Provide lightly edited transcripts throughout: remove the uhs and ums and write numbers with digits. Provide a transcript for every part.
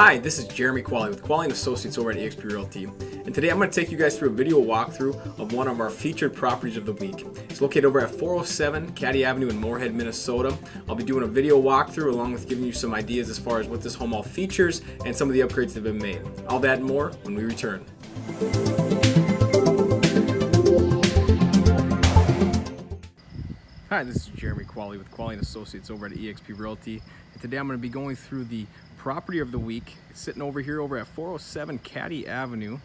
Hi, this is Jeremy Qualley with Qualley & Associates over at eXp Realty, and today I'm going to take you guys through a video walkthrough of one of our featured properties of the week. It's located over at 407 Caddy Avenue in Moorhead, Minnesota. I'll be doing a video walkthrough along with giving you some ideas as far as what this home all features and some of the upgrades that have been made. All that and more when we return. Hi, this is Jeremy Qualley with Qualley & Associates over at eXp Realty, and today I'm going to be going through the property of the week. It's sitting over here over at 407 Caddy Avenue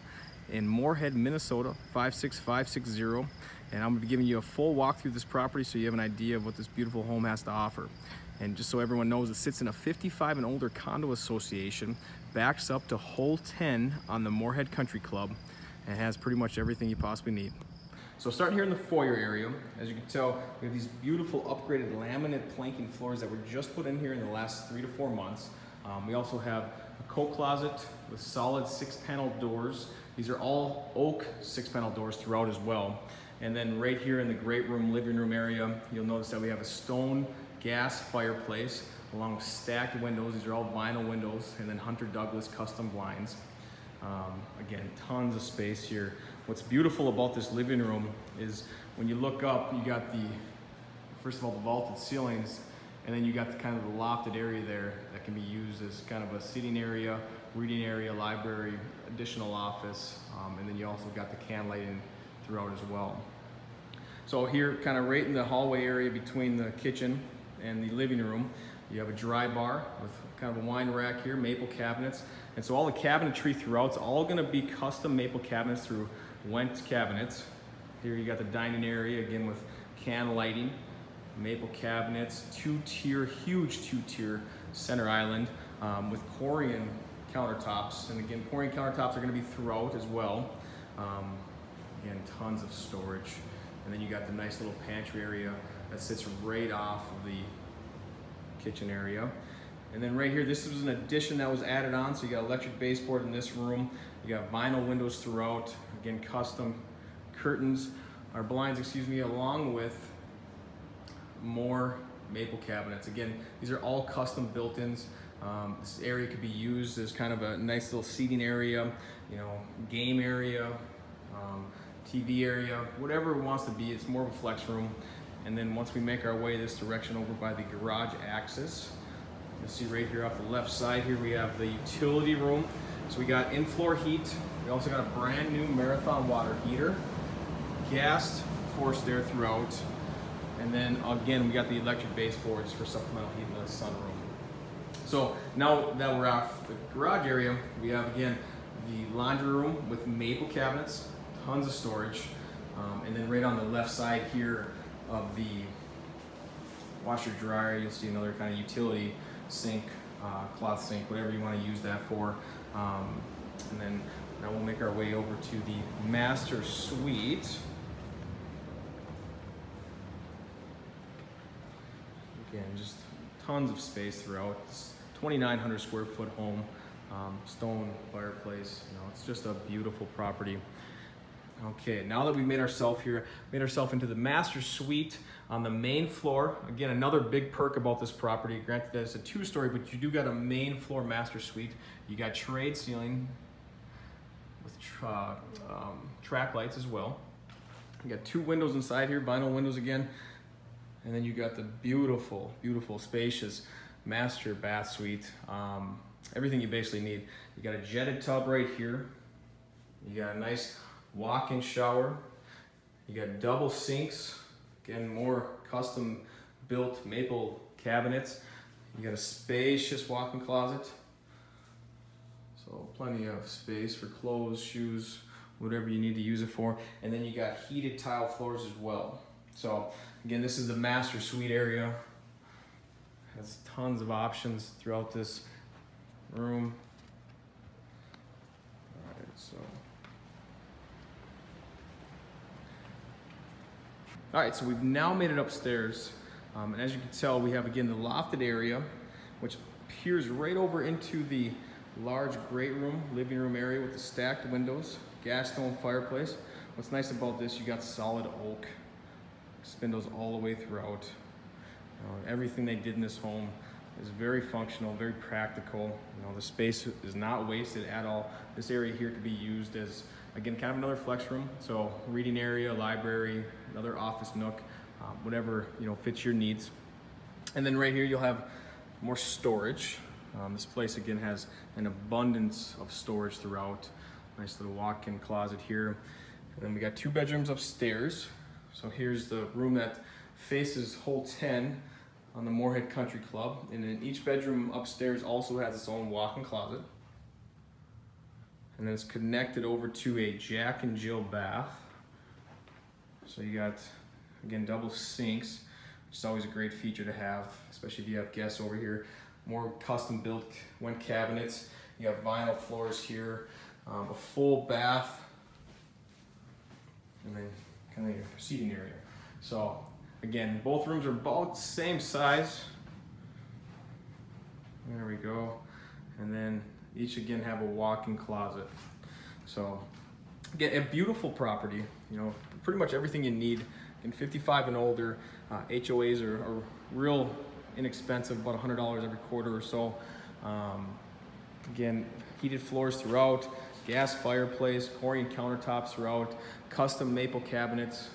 in Moorhead, Minnesota, 56560, and I'm going to be giving you a full walk through this property so you have an idea of what this beautiful home has to offer. And just so everyone knows, it sits in a 55 and older condo association, backs up to hole 10 on the Moorhead Country Club, and has pretty much everything you possibly need. So starting here in the foyer area, as you can tell, we have these beautiful upgraded laminate planking floors that were just put in here in the last 3 to 4 months. We also have a coat closet with solid 6-panel doors. These are all oak 6-panel doors throughout as well. And then right here in the great room, living room area, you'll notice that we have a stone gas fireplace along with stacked windows. These are all vinyl windows, and then Hunter Douglas custom blinds. Again, tons of space here. What's beautiful about this living room is when you look up, you got first of all, the vaulted ceilings, and then you got the kind of the lofted area there that can be used as kind of a seating area, reading area, library, additional office, and then you also got the can lighting throughout as well. So here, kind of right in the hallway area between the kitchen and the living room, you have a dry bar with kind of a wine rack here, maple cabinets. And so all the cabinetry throughout, it's all gonna be custom maple cabinets through Went cabinets. Here you got the dining area, again with can lighting, maple cabinets, huge two-tier center island with Corian countertops. And again, Corian countertops are gonna be throughout as well. Again, tons of storage. And then you got the nice little pantry area that sits right off of the kitchen area. And then right here, this was an addition that was added on. So you got electric baseboard in this room. You got vinyl windows throughout. Again, custom curtains, or blinds, excuse me, along with more maple cabinets. Again, these are all custom built-ins. This area could be used as kind of a nice little seating area, you know, game area, TV area, whatever it wants to be. It's more of a flex room. And then once we make our way this direction over by the garage access, you'll see right here off the left side here, we have the utility room. So we got in-floor heat. We also got a brand new Marathon water heater, gas forced air throughout. And then again, we got the electric baseboards for supplemental heat in the sunroom. So now that we're off the garage area, we have again, the laundry room with maple cabinets, tons of storage. And then right on the left side here of the washer dryer, you'll see another kind of utility sink, cloth sink, whatever you want to use that for. And then now we'll make our way over to the master suite. Again, just tons of space throughout. This 2,900 square foot home, stone fireplace. You know, it's just a beautiful property. Okay, now that we've made ourselves into the master suite on the main floor. Again, another big perk about this property, granted that it's a 2-story, but you do got a main floor master suite. You got trade ceiling with track lights as well. You got 2 windows inside here, vinyl windows again. And then you got the beautiful, spacious master bath suite. Everything you basically need. You got a jetted tub right here. You got a nice walk-in shower. You got double sinks. Again, more custom built maple cabinets. You got a spacious walk-in closet. So plenty of space for clothes, shoes, whatever you need to use it for. And then you got heated tile floors as well. So again, this is the master suite area. Has tons of options throughout this room. All right, so. All right, so we've now made it upstairs. And as you can tell, we have again the lofted area, which peers right over into the large great room, living room area with the stacked windows, gas stone fireplace. What's nice about this, you got solid oak spindles all the way throughout. Everything they did in this home is very functional, very practical. You know, the space is not wasted at all. This area here could be used as, again, kind of another flex room. So reading area, library, another office nook, whatever, you know, fits your needs. And then right here you'll have more storage. This place again has an abundance of storage throughout. Nice little walk-in closet here. And then we got 2 bedrooms upstairs. So here's the room that faces hole 10 on the Moorhead Country Club. And then each bedroom upstairs also has its own walk-in closet. And then it's connected over to a Jack and Jill bath. So you got, again, double sinks, which is always a great feature to have, especially if you have guests over here. More custom built cabinets. You have vinyl floors here, a full bath, and then kind of your seating area. So again, both rooms are about the same size. There we go. And then each again have a walk-in closet. So again, a beautiful property, you know, pretty much everything you need. In 55 and older, HOAs are real inexpensive, about $100 every quarter or so. Again, heated floors throughout, gas fireplace, Corian countertops throughout, custom maple cabinets.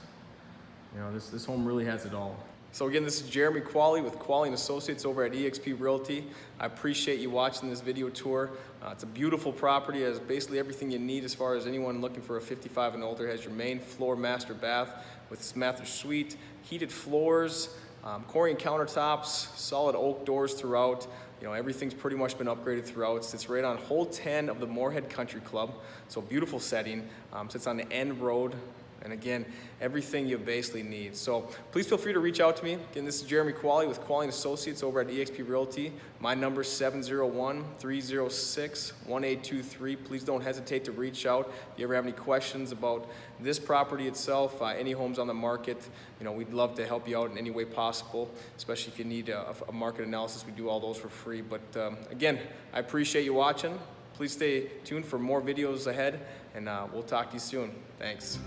You know, this home really has it all. So again, this is Jeremy Qualley with Qualley & Associates over at eXp Realty. I appreciate you watching this video tour. It's a beautiful property. It has basically everything you need as far as anyone looking for a 55 and older. It has your main floor master bath with master suite, heated floors, Corian countertops, solid oak doors throughout. You know, everything's pretty much been upgraded throughout. Sits right on hole 10 of the Moorhead Country Club. So beautiful setting. Sits on the end road. And again, everything you basically need. So please feel free to reach out to me. Again, this is Jeremy Qualley with Qualley & Associates over at eXp Realty. My number is 701-306-1823. Please don't hesitate to reach out. If you ever have any questions about this property itself, any homes on the market, you know, we'd love to help you out in any way possible, especially if you need a market analysis. We do all those for free. But again, I appreciate you watching. Please stay tuned for more videos ahead, and we'll talk to you soon. Thanks.